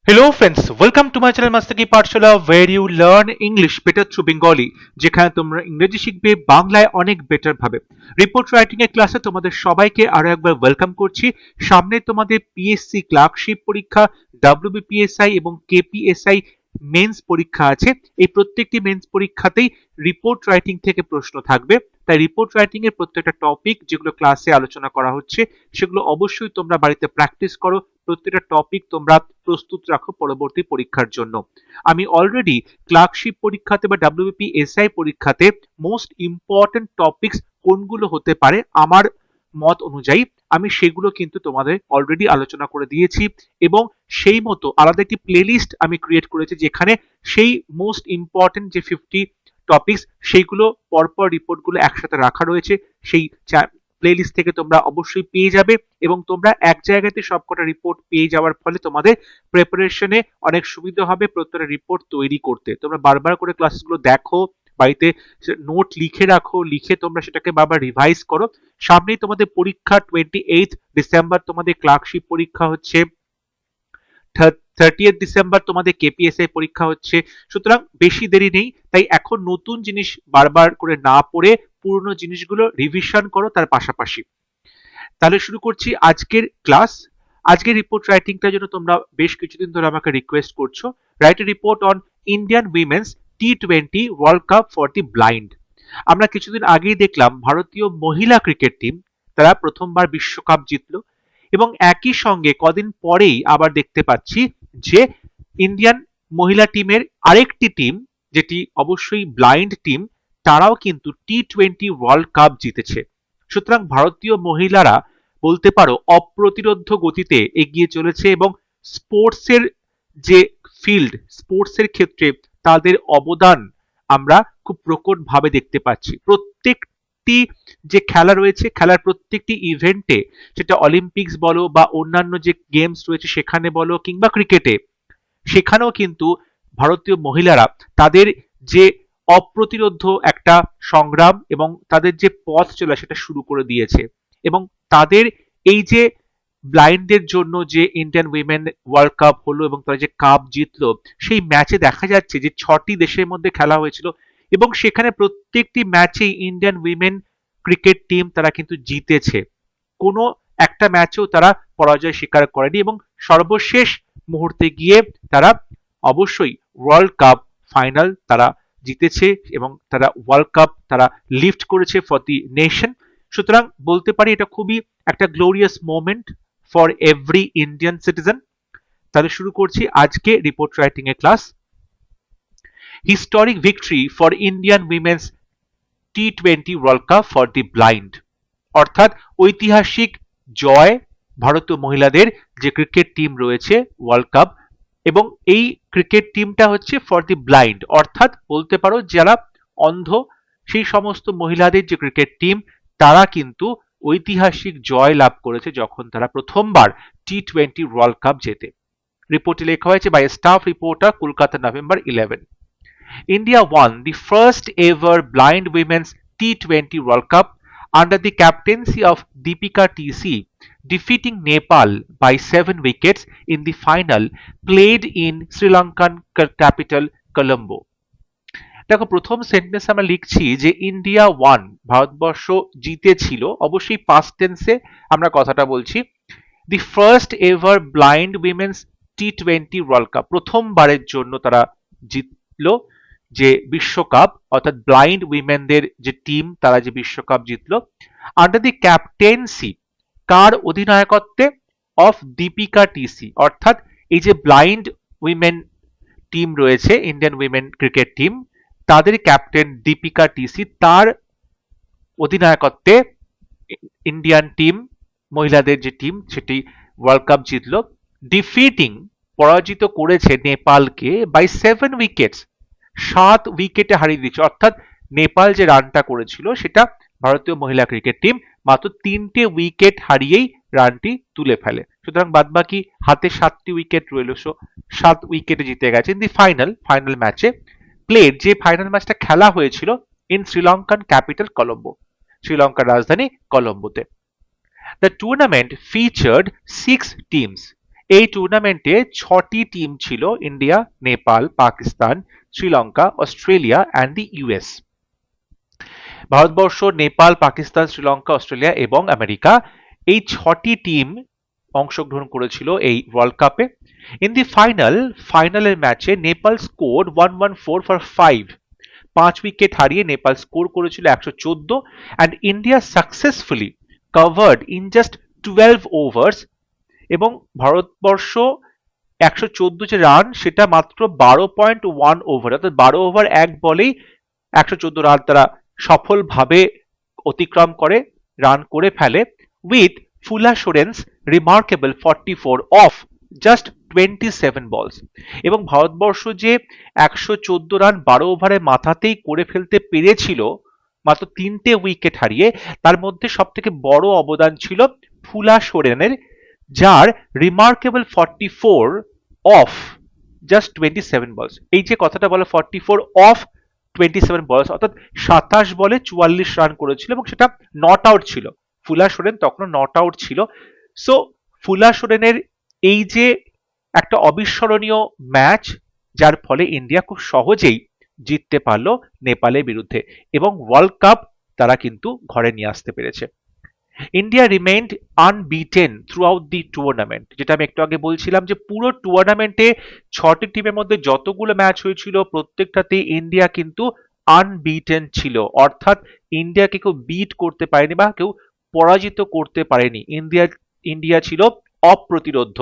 Hello friends, welcome to my channel Mastaki Pathshala where you learn English better through Bengali যেখানে তোমরা ইংরেজি শিখবে বাংলায় অনেক বেটার ভাবে। রিপোর্ট রাইটিং এর ক্লাসে তোমাদের সবাইকে আরো একবার ওয়েলকাম করছি। সামনে তোমাদের পিএসসি ক্লার্কশিপ পরীক্ষা, ডব্লিউবিপিএসআই এবং কেপিএসআই মেন্স পরীক্ষা আছে। এই প্রত্যেকটি মেন্স পরীক্ষাতেই রিপোর্ট রাইটিং থেকে প্রশ্ন থাকবে। তাই রিপোর্ট রাইটিং এর প্রত্যেকটা টপিক যেগুলো ক্লাসে আলোচনা করা হচ্ছে সেগুলো অবশ্যই তোমরা বাড়িতে প্র্যাকটিস করো। প্রত্যেকটা টপিক তোমরা প্রস্তুত রাখো পরবর্তী পরীক্ষার জন্য। আমি অলরেডি ক্লার্কশিপ পরীক্ষাতে বা ডব্লিউবিপিএসআই পরীক্ষাতে মোস্ট ইম্পর্টেন্ট টপিকস কোনগুলো হতে পারে আমার মত অনুযায়ী আমি সেগুলো কিন্তু তোমাদের অলরেডি আলোচনা করে দিয়েছি এবং সেই মতো আলাদা একটি প্লেলিস্ট আমি ক্রিয়েট করেছি যেখানে সেই মোস্ট ইম্পর্টেন্ট যে 50 টপিকস সেইগুলো পরপর রিপোর্টগুলো একসাথে রাখা রয়েছে। সেই প্লেলিস্ট থেকে তোমরা অবশ্যই পেয়ে যাবে এবং তোমরা এক জায়গাতে সবকটা রিপোর্ট পেয়ে যাওয়ার ফলে তোমাদের প্রিপারেশনে অনেক সুবিধা হবে প্রত্যেকটা রিপোর্ট তৈরি করতে। তোমরা বারবার করে ক্লাসগুলো দেখো, বাড়িতে নোট লিখে রাখো, লিখে তোমরা সেটাকে বারবার রিভাইজ করো। সামনেই তোমাদের পরীক্ষা 28 ডিসেম্বর তোমাদের ক্লার্কশিপ পরীক্ষা হচ্ছে, 30 ডিসেম্বর তোমাদের কেপিএসআই পরীক্ষা হচ্ছে। সুতরাং বেশি দেরি নেই, তাই এখন নতুন জিনিস বারবার করে না পড়ে পুরনো জিনিসগুলো রিভিশন করো তার পাশাপাশি। তাহলে শুরু করছি আজকের ক্লাস। আজকের রিপোর্ট রাইটিংটার জন্য তোমরা বেশ কিছুদিন ধরে আমাকে রিকোয়েস্ট করছো, write a report on Indian women's T20 world cup for the blind. আমরা কিছুদিন আগেই দেখলাম ভারতীয় মহিলা ক্রিকেট টিম তারা প্রথমবার বিশ্বকাপ জিতলো এবং একই সঙ্গে কদিন পরেই আবার দেখতে পাচ্ছি যে ইন্ডিয়ান মহিলা টিমের আরেকটি টিম, যেটি অবশ্যই ব্লাইন্ড টিম, তারাও কিন্তু টি20 ওয়ার্ল্ড কাপ জিতেছে। সুতরাং ভারতীয় মহিলারা বলতে পারো অপ্রতিরোধ্য গতিতে এগিয়ে চলেছে এবং স্পোর্টসের যে ফিল্ড, স্পোর্টসের ক্ষেত্রে তাদের অবদান আমরা খুব প্রকটভাবে দেখতে পাচ্ছি। প্রত্যেকটি যে খেলা রয়েছে, খেলার প্রত্যেকটি ইভেন্টে, সেটা অলিম্পিক্স বলো বা অন্যান্য যে গেমস রয়েছে সেখানে বলো কিংবা ক্রিকেটে, সেখানেও কিন্তু ভারতীয় মহিলারা তাদের যে অপ্রতিরোধ্য একটা সংগ্রাম এবং তাদের যে পথ চলা সেটা শুরু করে দিয়েছে। এবং তাদের এই যে ব্লাইন্ডদের জন্য যে ইন্ডিয়ান উইমেন ওয়ার্ল্ড কাপ হলো এবং তারা যে কাপ জিতলো, সেই ম্যাচে দেখা যাচ্ছে যে 6টি দেশের মধ্যে খেলা হয়েছিল এবং সেখানে প্রত্যেকটি ম্যাচেই ইন্ডিয়ান উইমেন ক্রিকেট টিম তারা কিন্তু জিতেছে। কোনো একটা ম্যাচেও তারা পরাজয় স্বীকার করেনি এবং সর্বশেষ মুহূর্তে গিয়ে তারা অবশ্যই ওয়ার্ল্ড কাপ ফাইনাল তারা জিতেছে এবং তারা ওয়ার্ল্ড কাপ তারা লিফট করেছে ফর দি নেশন। সুতরাং বলতে পারি এটা খুবই একটা glorious moment for every Indian citizen. তাহলে শুরু করছি আজকে রিপোর্ট রাইটিং এর class. Historic victory for Indian women's T20 world cup for the blind, অর্থাৎ ঐতিহাসিক জয় ভারতীয় মহিলাদের যে ক্রিকেট টিম রয়েছে ওয়ার্ল্ড কাপ, এবং এই ক্রিকেট টিমটা হচ্ছে ফর দি ব্লাইন্ড, অর্থাৎ বলতে পারো যারা অন্ধ সেই সমস্ত মহিলাদের যে ক্রিকেট টিম তারা কিন্তু ঐতিহাসিক জয় লাভ করেছে যখন তারা প্রথমবার টি20 ওয়ার্ল্ড কাপ জেতে। রিপোর্টে লেখা হয়েছে by staff reporter Kolkata November 11। India won the first ever blind women's T20 World Cup under the captaincy of Deepika TC, defeating Nepal by 7 wickets in the final played in Sri Lankan capital Colombo. দেখো প্রথম sentence আমরা লিখছি যে India one, Bharatvarsha জিতেছিল, অবশ্যই past টেন্সে আমরা কথাটা বলছি। The first ever blind women's T20 world cup, প্রথমবারের জন্য তারা জিতলো যে বিশ্বকাপ, অর্থাৎ ব্লাইন্ড উইমেনদের যে টিম তারা যে বিশ্বকাপ জিতলো আন্ডার দি ক্যাপ্টেন্সি, কার অধিনায়কত্বে, অফ দীপিকা টিসি, অর্থাৎ এই যে ব্লাইন্ড উইমেন টিম রয়েছে ইন্ডিয়ান উইমেন ক্রিকেট টিম তাদের ক্যাপ্টেন দীপিকা টিসি, তার অধিনায়কত্বে ইন্ডিয়ান টিম মহিলাদের যে টিম সেটি ওয়ার্ল্ড কাপ জিতলো। ডিফিটিং, পরাজিত করেছে নেপালকে বাই 7 উইকেটস, 7 উইকেটে হারিয়ে দিয়েছে, অর্থাৎ নেপাল যে রানটা করেছিল সেটা ভারতীয় মহিলা ক্রিকেট টিম মাত্র 3টে উইকেট হারিয়েই রানটি তুলে ফেলে। সুতরাং বাদবাকি হাতে 7টি উইকেট রইল, 7 উইকেটে জিতে গেছে। ইন দি ফাইনাল ম্যাচে প্লেড, যে ফাইনাল ম্যাচটা খেলা হয়েছিল ইন শ্রীলঙ্কান ক্যাপিটাল কলম্বো, শ্রীলঙ্কার রাজধানী কলম্বোতে। The tournament featured 6 teams এই টুর্নামেন্টে 6টি টিম ছিল: India, Nepal, Pakistan, Sri Lanka, Australia and the US. Bharatvarsha, Nepal, Pakistan, Sri Lanka, Australia এবং আমেরিকা, এই 6টি টিম অংশগ্রহণ করেছিল এই ওয়ার্ল্ড কাপে। ইন দি ফাইনালের ম্যাচে নেপাল স্কোর 114 ফর 5 উইকেট হারিয়ে নেপাল স্কোর করেছিল 114, and India successfully covered in just 12 ওভার্স, এবং ভারতবর্ষ 114 যে রান সেটা মাত্র 12.1 ওভার, অর্থাৎ 12 ওভার 1 বলেই 114 রান তারা সফলভাবে অতিক্রম করে, রান করে ফেলে, উইথ ফুলা সোরেন্স রিমার্কেবল 44 অফ জাস্ট 27 বলস। এবং ভারতবর্ষ যে 114 রান 12 ওভারের মাথাতেই করে ফেলতে পেরেছিল মাত্র 3টে উইকেট হারিয়ে, তার মধ্যে সব থেকে বড় অবদান ছিল ফুলা সোরেনের, যার রিমার্কেবল 44 অফ জাস্ট 27 বলস। এই যে কথাটা বলে 44 অফ 27 বলস, অর্থাৎ 27 বলে 44 রান করেছিল, এবং সেটা নট আউট ছিল। ফুলা সোরেন তখন নট আউট ছিল। সো ফুলা সোরেনের এই যে একটা অবিস্মরণীয় ম্যাচ, যার ফলে ইন্ডিয়া খুব সহজেই জিততে পারলো নেপালের বিরুদ্ধে, এবং ওয়ার্ল্ড কাপ তারা কিন্তু ঘরে নিয়ে আসতে পেরেছে। India remained unbeaten throughout the tournament, যেটা আমি একটু আগে বলছিলাম যে পুরো টুর্নামেন্টে 6টি টিমের মধ্যে যতগুলো ম্যাচ হয়েছিল প্রত্যেকটাতে ইন্ডিয়া কিন্তু আনবিটেন ছিল, অর্থাৎ ইন্ডিয়াকে কেউ বিট করতে পারেনি বা কেউ পরাজিত করতে পারেনি। ইন্ডিয়া ছিল অপ্রতিরোধ্য।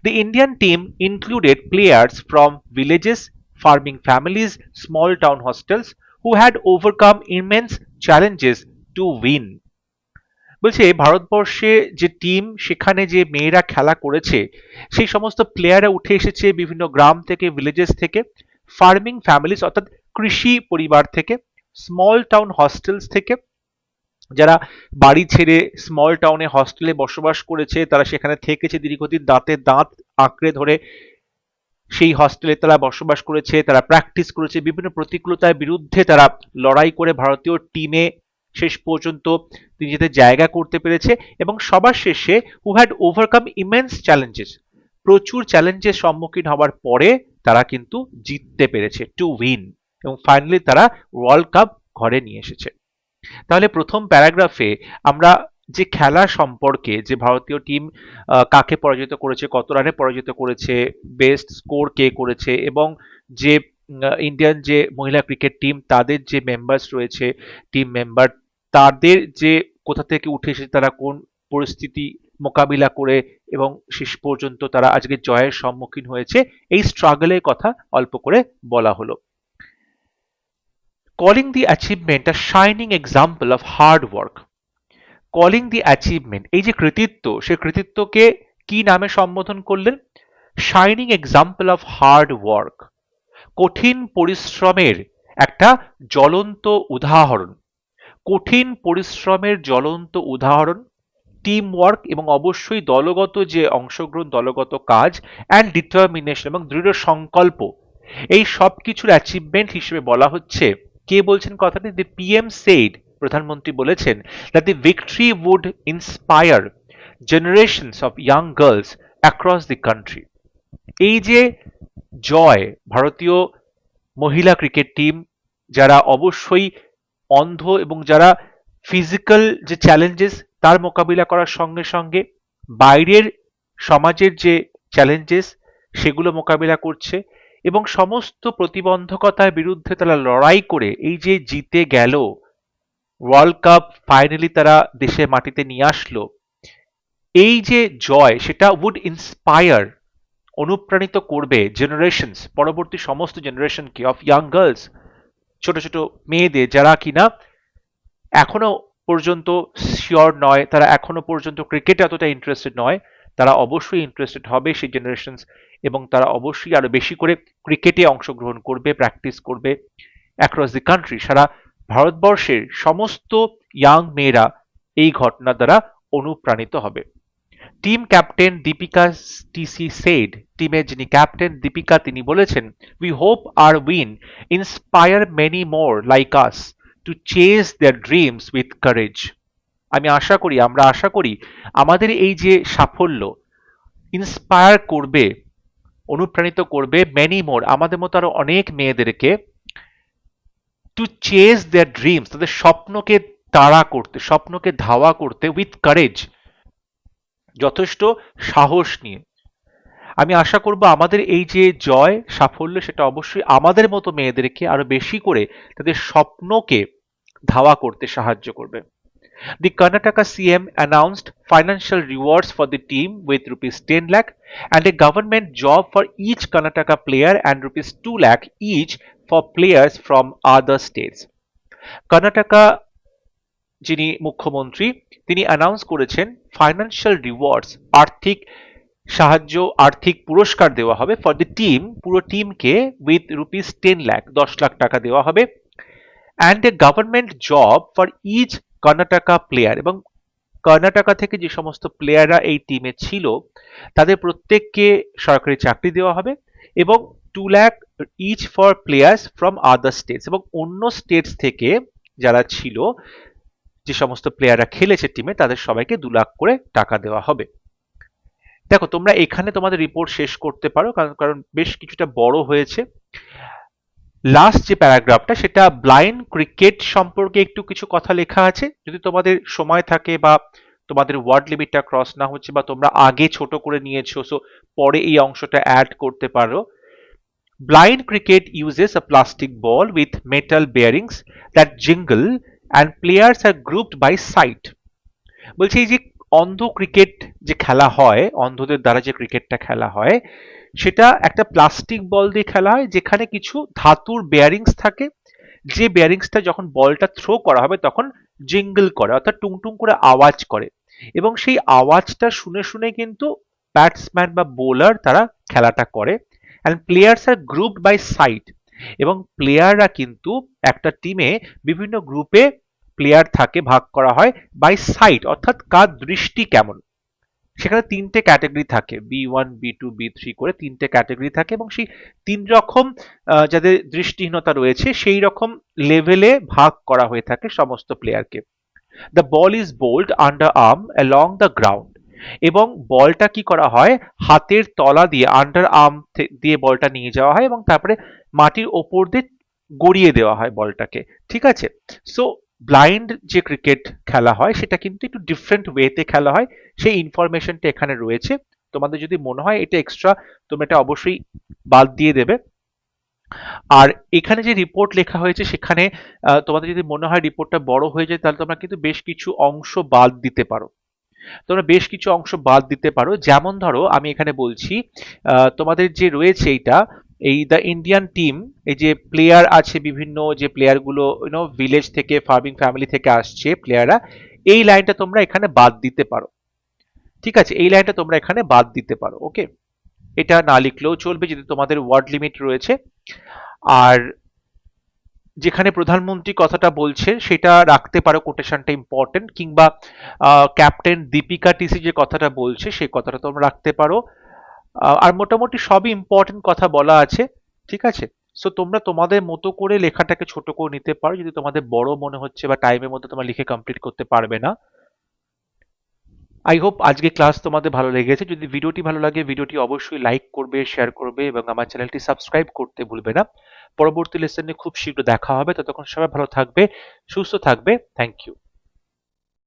The Indian team included players from villages, farming families, small town hostels who had overcome immense challenges to win. বলছে ভারতবর্ষে যে টিম, সেখানে যে মেয়েরা খেলা করেছে সেই সমস্ত প্লেয়াররা উঠে এসেছে বিভিন্ন গ্রাম থেকে, ভিলেজেস থেকে, ফার্মিং ফ্যামিলিজ অর্থাৎ কৃষি পরিবার থেকে, স্মল টাউন হস্টেলস থেকে, যারা বাড়ি ছেড়ে স্মল টাউনে হস্টেলে বসবাস করেছে, তারা সেখানে থেকেছে দীর্ঘদিন, দাঁতে দাঁত আঁকড়ে ধরে সেই হস্টেলে তারা বসবাস করেছে, তারা প্র্যাকটিস করেছে, বিভিন্ন প্রতিকূলতার বিরুদ্ধে তারা লড়াই করে ভারতীয় টিমে শেষ পর্যন্ত নিজেদের জায়গা করতে পেরেছে, এবং সবার শেষে who had overcome immense challenges, প্রচুর চ্যালেঞ্জের সম্মুখীন হওয়ার পরে তারা কিন্তু জিততে পেরেছে, টু উইন, এবং ফাইনালি তারা ওয়ার্ল্ড কাপ ঘরে নিয়ে এসেছে। তাহলে প্রথম প্যারাগ্রাফে আমরা যে খেলা সম্পর্কে, যে ভারতীয় টিম কাকে পরাজিত করেছে, কত রানে পরাজিত করেছে, বেস্ট স্কোর কে করেছে, এবং যে ইন্ডিয়ান যে মহিলা ক্রিকেট টিম তাদের যে মেম্বার্স রয়েছে, টিম মেম্বার, তাদের যে কোথা থেকে উঠে এসে তারা কোন পরিস্থিতি মোকাবিলা করে এবং শেষ পর্যন্ত তারা আজকে জয়ের সম্মুখীন হয়েছে, এই স্ট্রাগলের কথা অল্প করে বলা হলো। Calling the achievement a shining example of hard work. Calling the achievement, এই যে কৃতিত্ব, সেই কৃতিত্বকে কি নামে সম্বোধন করলেন? Shining example of hard work, কঠিন পরিশ্রমের একটা জ্বলন্ত উদাহরণ, কঠিন পরিশ্রমের জ্বলন্ত উদাহরণ, টিম ওয়ার্ক এবং অবশ্যই দলগত যে অংশগ্রহণ, দলগত কাজ, অ্যান্ড ডিটারমিনেশন এবং দৃঢ় সংকল্প, এই সব কিছুর অ্যাচিভমেন্ট হিসেবে বলা হচ্ছে। কে বলছেন কথাটি? দি পিএম সেইড, প্রধানমন্ত্রী বলেছেন, that the victory would inspire generations of young girls across the country. এই যে জয়, ভারতীয় মহিলা ক্রিকেট টিম যারা অবশ্যই অন্ধ এবং যারা ফিজিক্যাল যে চ্যালেঞ্জেস তার মোকাবিলা করার সঙ্গে সঙ্গে বাইরের সমাজের যে চ্যালেঞ্জেস সেগুলো মোকাবিলা করছে, এবং সমস্ত প্রতিবন্ধকতার বিরুদ্ধে তারা লড়াই করে এই যে জিতে গেল, ওয়ার্ল্ড কাপ ফাইনালি তারা দেশের মাটিতে নিয়ে আসলো, এই যে জয় সেটা উড ইন্সপায়ার, অনুপ্রাণিত করবে জেনারেশনস, পরবর্তী সমস্ত জেনারেশনকে, অফ ইয়াং গার্লস, ছোট ছোট মেয়েদের, যারা কিনা এখনো পর্যন্ত শিওর নয়, তারা এখনো পর্যন্ত ক্রিকেটে এতটা ইন্টারেস্টেড নয়, তারা অবশ্যই ইন্টারেস্টেড হবে সেই জেনারেশনস, এবং তারা অবশ্যই আরো বেশি করে ক্রিকেটে অংশগ্রহণ করবে, প্র্যাকটিস করবে অ্যাক্রস দি কান্ট্রি। সারা ভারতবর্ষের সমস্ত ইয়াং মেয়েরা এই ঘটনা দ্বারা অনুপ্রাণিত হবে। Team captain Deepika TC said, টিমের যিনি ক্যাপ্টেন দীপিকা, তিনি বলেছেন, we hope our win inspire many more like us to chase their dreams with courage. আমরা আশা করি আমাদের এই যে সাফল্য, ইন্সপায়ার করবে, অনুপ্রাণিত করবে মেনি মোর, আমাদের মতো আরো অনেক মেয়েদেরকে, টু চেজ দেয়ার ড্রিমস, তাদের স্বপ্নকে তাড়া করতে, স্বপ্নকে ধাওয়া করতে, উইথ কারেজ, যথেষ্ট সাহস নিয়ে। আমি আশা করব আমাদের এই যে জয় সাফল্য, সেটা অবশ্যই আমাদের মতো মেয়েদেরকে আরো বেশি করে তাদের স্বপ্নকে ধাওয়া করতে সাহায্য করবে। The Karnataka CM announced financial rewards for the team with rupees 10 lakh and a government job for each Karnataka player and rupees 2 lakh each for players from other states. Karnataka যিনি মুখ্যমন্ত্রী, তিনি অ্যানাউন্স করেছেন ফাইন্যান্সিয়াল রিওয়ার্ডস, আর্থিক সাহায্য, আর্থিক পুরস্কার দেওয়া হবে ফর দ্য টিম, পুরো টিমকে, উইথ রুপিস 10 লাখ, 10 লাখ টাকা দেওয়া হবে, and a government job for each Karnataka player, এবং কর্ণাটকা থেকে যে সমস্ত প্লেয়াররা এই টিমে ছিল তাদের প্রত্যেককে সরকারি চাকরি দেওয়া হবে, এবং 2 lakh each for players from other states, এবং অন্য স্টেটস থেকে যারা ছিল, যে সমস্ত প্লেয়াররা খেলেছে টিমে, তাদের সবাইকে 2 লাখ করে টাকা দেওয়া হবে। দেখো তোমরা এখানে তোমাদের রিপোর্ট শেষ করতে পারো, কারণ কারণ বেশ কিছুটা বড় হয়েছে। লাস্ট যে প্যারাগ্রাফটা, সেটা ব্লাইন্ড ক্রিকেট সম্পর্কে একটু কিছু কথা লেখা আছে। যদি তোমাদের সময় থাকে বা তোমাদের ওয়ার্ড লিমিটটা ক্রস না হচ্ছে, বা তোমরা আগে ছোট করে নিয়েছো, সো পরে এই অংশটা অ্যাড করতে পারো। Blind cricket uses a plastic ball with metal bearings that jingle and players are grouped by sight. বলছি এই যে অন্ধ ক্রিকেট যে খেলা হয়, অন্ধদের দ্বারা যে ক্রিকেটটা খেলা হয়, সেটা একটা প্লাস্টিক বল দিয়ে খেলা হয়, যেখানে কিছু ধাতুর বেয়ারিংস থাকে, যে বেয়ারিংসটা যখন বলটা থ্রো করা হবে তখন জিঙ্গল করে, অর্থাৎ টুংটুং করে আওয়াজ করে, এবং সেই আওয়াজটা শুনে শুনে কিন্তু ব্যাটসম্যান বা বোলার তারা খেলাটা করে। And players are grouped by sight, এবং প্লেয়াররা কিন্তু একটা টিমে বিভিন্ন গ্রুপে প্লেয়ার থাকে, ভাগ করা হয় বাই সাইট, অর্থাৎ কার দৃষ্টি কেমন। সেখানে 3টে ক্যাটাগরি থাকে, B1 B2 B3 করে 3টে ক্যাটাগরি থাকে, এবং সেই 3 রকম যাদের দৃষ্টিহীনতা রয়েছে সেই রকম লেভেলে ভাগ করা হয়ে থাকে সমস্ত প্লেয়ারকে। The ball is bowled under arm along the ground, এবং বলটা কি করা হয়, হাতের তলা দিয়ে, আন্ডার আর্ম দিয়ে বলটা নিয়ে যাওয়া হয়, এবং তারপরে মাটির ওপর দিয়ে গড়িয়ে দেওয়া হয় বলটাকে। ঠিক আছে, সো ব্লাইন্ড যে ক্রিকেট খেলা হয় সেটা কিন্তু একটু ডিফারেন্ট ওয়েতে খেলা হয়, সেই ইনফরমেশনটা এখানে রয়েছে। তোমাদের যদি মনে হয় এটা এক্সট্রা, তোমরা এটা অবশ্যই বাদ দিয়ে দেবে। আর এখানে যে রিপোর্ট লেখা হয়েছে সেখানে তোমাদের যদি মনে হয় রিপোর্টটা বড় হয়ে যায়, তাহলে তোমরা কিন্তু বেশ কিছু অংশ বাদ দিতে পারো। তোমরা বেশ কিছু অংশ বাদ দিতে পারো, যেমন ধরো আমি এখানে বলছি তোমাদের যে রয়েছে এইটা, এই দ্য ইন্ডিয়ান টিম, এই যে প্লেয়ার আছে, বিভিন্ন যে প্লেয়ার গুলো ভিলেজ থেকে, ফার্মিং ফ্যামিলি থেকে আসছে প্লেয়াররা, এই লাইনটা তোমরা এখানে বাদ দিতে পারো। ঠিক আছে, এই লাইনটা তোমরা এখানে বাদ দিতে পারো। ওকে, এটা না লিখলেও চলবে যদি তোমাদের ওয়ার্ড লিমিট রয়েছে। আর যেখানে প্রধানমন্ত্রী কথাটা বলছে সেটা রাখতে পারো, কোটেশনটা ইম্পর্টেন্ট, কিংবা ক্যাপ্টেন দীপিকা টিসি যে কথাটা বলছে সেই কথাটা তোমরা রাখতে পারো। আর মোটামুটি সবই ইম্পর্টেন্ট কথা বলা আছে। ঠিক আছে, সো তোমরা তোমাদের মতো করে লেখাটাকে ছোট করে নিতে পারো, যদি তোমাদের বড় মনে হচ্ছে বা টাইমের মধ্যে তোমরা লিখে কমপ্লিট করতে পারবে না। আই হোপ আজকে ক্লাস তোমাদের ভালো লেগেছে। যদি ভিডিওটি ভালো লাগে, ভিডিওটি অবশ্যই লাইক করবে, শেয়ার করবে, এবং আমার চ্যানেলটি সাবস্ক্রাইব করতে ভুলবে না। পরবর্তী লেসনে খুব শীঘ্র দেখা হবে, ততক্ষণ সবাই ভালো থাকবে, সুস্থ থাকবে। Thank you.